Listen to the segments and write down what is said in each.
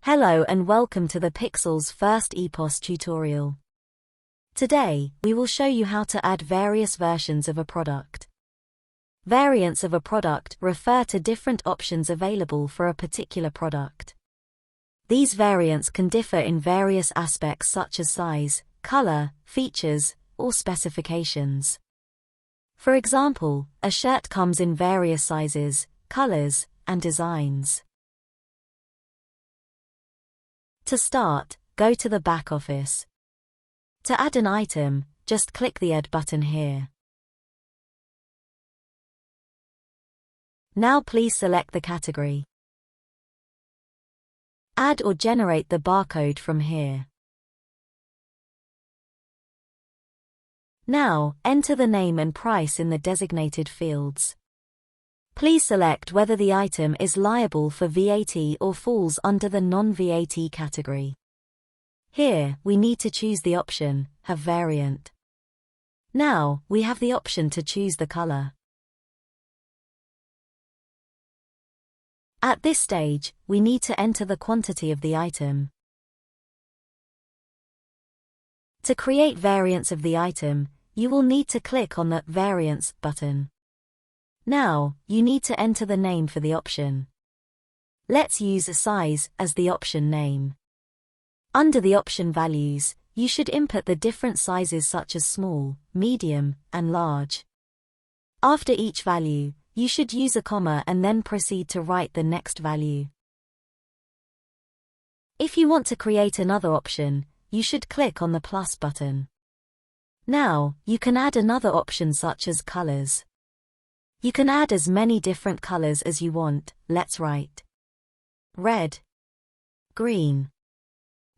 Hello and welcome to the Pixels First Epos tutorial. Today, we will show you how to add various versions of a product. Variants of a product refer to different options available for a particular product. These variants can differ in various aspects such as size, color, features, or specifications. For example, a shirt comes in various sizes, colors, and designs. To start, go to the back office. To add an item, just click the Add button here. Now please select the category. Add or generate the barcode from here. Now, enter the name and price in the designated fields. Please select whether the item is liable for VAT or falls under the non-VAT category. Here, we need to choose the option, Have Variant. Now, we have the option to choose the color. At this stage, we need to enter the quantity of the item. To create variants of the item, you will need to click on the Variants button. Now, you need to enter the name for the option. Let's use a size as the option name. Under the option values, you should input the different sizes such as small, medium, and large. After each value, you should use a comma and then proceed to write the next value. If you want to create another option, you should click on the plus button. Now, you can add another option such as colors. You can add as many different colors as you want. Let's write red, green,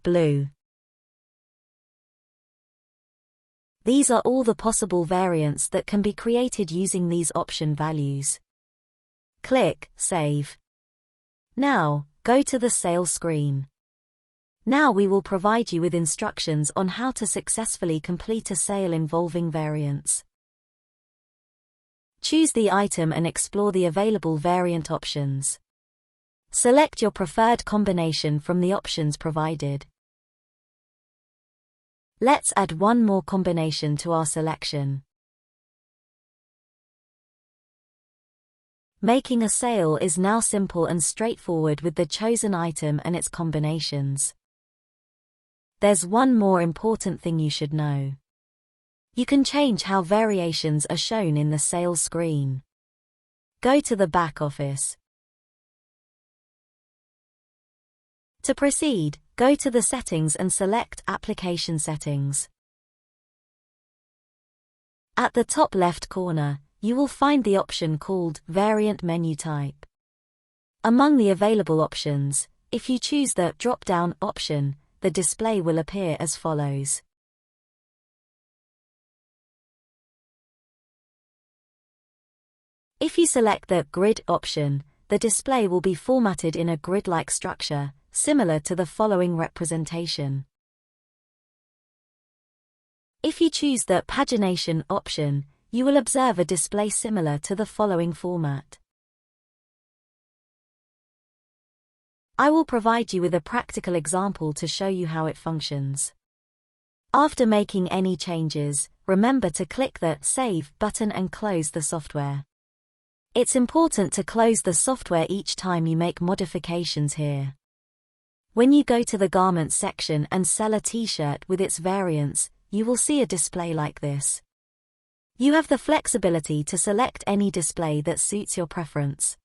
blue. These are all the possible variants that can be created using these option values. Click Save. Now, go to the sales screen. Now we will provide you with instructions on how to successfully complete a sale involving variants. Choose the item and explore the available variant options. Select your preferred combination from the options provided. Let's add one more combination to our selection. Making a sale is now simple and straightforward with the chosen item and its combinations. There's one more important thing you should know. You can change how variations are shown in the sales screen. Go to the back office. To proceed, go to the settings and select Application Settings. At the top left corner, you will find the option called Variant Menu Type. Among the available options, if you choose the drop-down option, the display will appear as follows. If you select the Grid option, the display will be formatted in a grid-like structure, similar to the following representation. If you choose the Pagination option, you will observe a display similar to the following format. I will provide you with a practical example to show you how it functions. After making any changes, remember to click the Save button and close the software. It's important to close the software each time you make modifications here. When you go to the garments section and sell a t-shirt with its variants, you will see a display like this. You have the flexibility to select any display that suits your preference.